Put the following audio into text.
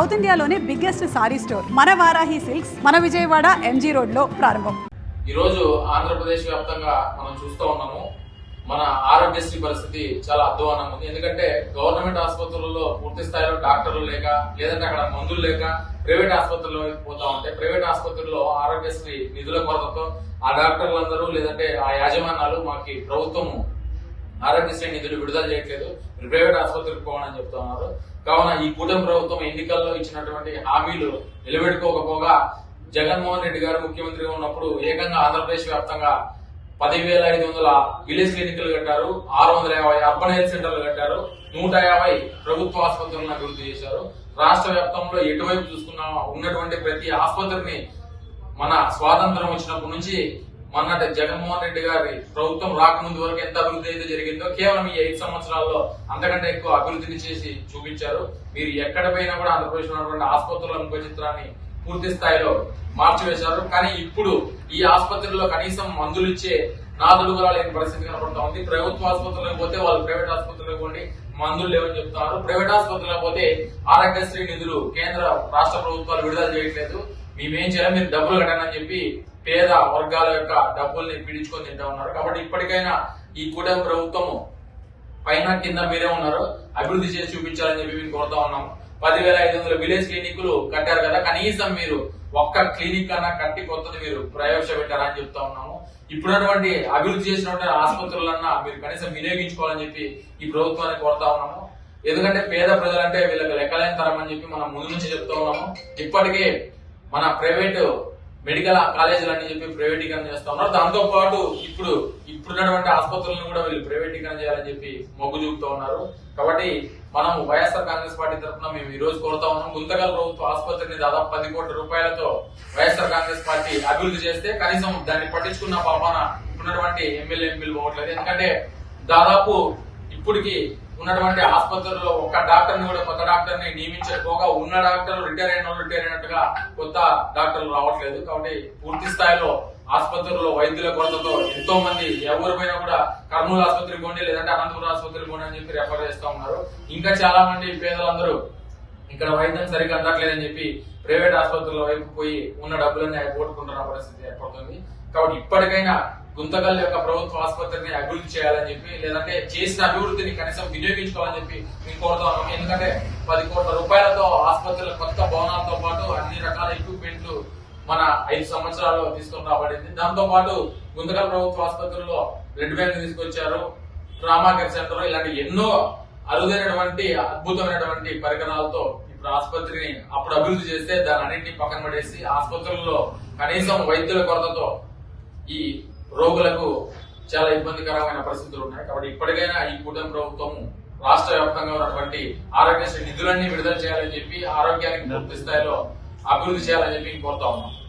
South ఇండియాలోనే biggest sorry store మన Varahi silks మన విజయవాడ ఎంజీ రోడ్ లో ప్రారంభం. ఈ రోజు ఆంధ్రప్రదేశ్ వ్యాప్తంగా మనం చూస్తూ ఉన్నాము. మన ఆరోగ్యశ్రీ పరిస్థితి చాలా అధ్వానంగా ఉంది. ఎందుకంటే గవర్నమెంట్ ఆసుపత్రుల్లో పూర్తి స్థాయిలో డాక్టర్లు లేక, లేదంటే అక్కడ మందులు లేక ప్రైవేట్ ఆసుపత్రుల్లో పోతా ఉంటే, ప్రైవేట్ ఆసుపత్రుల్లో ఆరోగ్యశ్రీ నిధుల కొరతతో ఆ డాక్టర్లందరూ లేదంటే ఆ యాజమాన్యాలు మాకు ప్రభుత్వము ఆరోగ్యశ్రీ నిధులు విడుదల చేయట్లేదు, ప్రైవేట్ ఆసుపత్రికి పోవాలని చెప్తా ఉన్నారు. కావున ఈ కూటమి ప్రభుత్వం ఎన్నికల్లో ఇచ్చినటువంటి హామీలు నిలబెట్టుకోకపోగా జగన్మోహన్ రెడ్డి గారు ముఖ్యమంత్రిగా ఉన్నప్పుడు ఏకంగా ఆంధ్రప్రదేశ్ వ్యాప్తంగా 10,500 విలేజ్ క్లినిక్లు కట్టారు, 650 అర్బన్ హెల్త్ సెంటర్లు కట్టారు, 150 ప్రభుత్వ ఆసుపత్రులను అభివృద్ధి చేశారు. రాష్ట్ర వ్యాప్తంలో ఎటువైపు చూసుకున్నా ఉన్నటువంటి ప్రతి ఆసుపత్రిని మన స్వాతంత్రం వచ్చినప్పటి నుంచి మొన్నటి జగన్మోహన్ రెడ్డి గారి ప్రభుత్వం రాకముందు వరకు ఎంత అభివృద్ధి అయితే జరిగిందో కేవలం ఈ 5 సంవత్సరాల్లో అంతకంటే ఎక్కువ అభివృద్ధిని చేసి చూపించారు. మీరు ఎక్కడ పోయినా కూడా ఆంధ్రప్రదేశ్ ఉన్నటువంటి ఆసుపత్రుల ముఖ చిత్రాన్ని పూర్తి స్థాయిలో మార్చివేశారు. కానీ ఇప్పుడు ఈ ఆసుపత్రిలో కనీసం మందులు ఇచ్చే నాదుడు కూడా లేని పరిస్థితి కనపడతా ఉంది. ప్రభుత్వ ఆసుపత్రులకు పోతే వాళ్ళు ప్రైవేట్ ఆసుపత్రులకు పోండి, మందులు లేవని చెప్తున్నారు. ప్రైవేట్ ఆసుపత్రులకు పోతే ఆరోగ్యశ్రీ నిధులు కేంద్ర రాష్ట్ర ప్రభుత్వాలు విడుదల చేయట్లేదు, మేమేం చేయాలి, మీరు డబ్బులు కట్టండి అని చెప్పి పేద వర్గాల యొక్క డబ్బుల్ని పీడించుకొని తింటా ఉన్నారు. కాబట్టి ఇప్పటికైనా ఈ కూటమి ప్రభుత్వము పైన కింద మీరే ఉన్నారు, అభివృద్ధి చేసి చూపించాలని చెప్పి మేము కోరుతా ఉన్నాము. 10,500 విలేజ్ క్లినిక్లు కట్టారు కదా, కనీసం మీరు ఒక్క క్లినిక్ అన్నా కట్టి కొత్తది మీరు ప్రవేశపెట్టారా అని చెప్తా ఉన్నాము. ఇప్పుడున్నటువంటి అభివృద్ధి చేసినటువంటి ఆసుపత్రులన్నా మీరు కనీసం వినియోగించుకోవాలని చెప్పి ఈ ప్రభుత్వాన్ని కోరుతా ఉన్నాము. ఎందుకంటే పేద ప్రజలంటే వీళ్ళకి లెక్కలేని తరం అని చెప్పి మనం ముందు నుంచి చెప్తా ఉన్నాము. ఇప్పటికే మన ప్రైవేటు మెడికల్ కాలేజీలు చెప్పి ప్రైవేటీకరణ చేస్తా ఉన్నారు. దాంతో పాటు ఇప్పుడున్నటువంటి ఆసుపత్రులను కూడా వీళ్ళు ప్రైవేటీకరణ చేయాలని చెప్పి మొగ్గు చూపుతూ ఉన్నారు. కాబట్టి మనం వైఎస్ఆర్ కాంగ్రెస్ పార్టీ తరఫున మేము ఈ రోజు కోరుతా ఉన్నాం, గుంతకల్ ప్రభుత్వ ఆసుపత్రిని దాదాపు 10 కోట్ల రూపాయలతో వైఎస్ఆర్ కాంగ్రెస్ పార్టీ అభివృద్ధి చేస్తే కనీసం దాన్ని పట్టించుకున్న పాపాన ఇప్పుడున్నటువంటి ఎమ్మెల్యే ఎంపీలు పోవట్లేదు. ఎందుకంటే దాదాపు ఇప్పటికి ఉన్నటువంటి ఆసుపత్రుల్లో ఒక్క డాక్టర్ని కూడా కొత్త డాక్టర్ని నియమించకపోగా ఉన్న డాక్టర్లు రిటైర్ అయినట్టుగా కొత్త డాక్టర్లు రావట్లేదు. కాబట్టి పూర్తి స్థాయిలో ఆసుపత్రుల్లో వైద్యుల కొరతతో ఎంతో మంది ఎవరిపైనా కూడా కర్నూలు ఆసుపత్రికి పోండి, లేదంటే అనంతపురం ఆసుపత్రికి పోండి అని చెప్పి రెఫర్ చేస్తా ఉన్నారు. ఇంకా చాలా మంది పేదలందరూ ఇక్కడ వైద్యం సరిగ్గా అందట్లేదని చెప్పి ప్రైవేట్ ఆసుపత్రుల వైపు పోయి ఉన్న డబ్బులన్నీ పోగొట్టుకుంటున్న పరిస్థితి ఏర్పడుతుంది. కాబట్టి ఇప్పటికైనా గుంతకల్ యొక్క ప్రభుత్వ ఆసుపత్రిని అభివృద్ధి చేయాలని చెప్పి, లేదంటే చేసిన అభివృద్ధిని కనీసం వినియోగించుకోవాలని చెప్పి మేము కోరుతా ఉన్నాం. ఎందుకంటే 10 కోట్ల రూపాయలతో ఆసుపత్రుల కొత్త భవనాలతో పాటు అన్ని రకాల ఎక్విప్మెంట్లు మన 5 సంవత్సరాల్లో తీసుకుని రాబడింది. దాంతో పాటు గుంతకల్ ప్రభుత్వ ఆసుపత్రిలో బ్లడ్ బ్యాంక్ తీసుకొచ్చారు, ట్రామా కేర్ సెంటర్, ఇలాంటి ఎన్నో అరుదైనటువంటి అద్భుతమైనటువంటి పరికరాలతో ఇప్పుడు ఆసుపత్రిని అప్పుడు అభివృద్ధి చేస్తే దాని అన్నింటినీ పక్కన పడేసి ఆసుపత్రుల్లో కనీసం వైద్యుల కొరతతో ఈ రోగులకు చాలా ఇబ్బందికరమైన పరిస్థితులు ఉన్నాయి. కాబట్టి ఇప్పటికైనా ఈ కూటమి ప్రభుత్వం రాష్ట్ర వ్యాప్తంగా ఉన్నటువంటి ఆరోగ్యశ్రీ నిధులన్నీ విడుదల చేయాలని చెప్పి, ఆరోగ్యానికి పూర్తి స్థాయిలో అభివృద్ధి చేయాలని చెప్పి కోరుతా ఉన్నాం.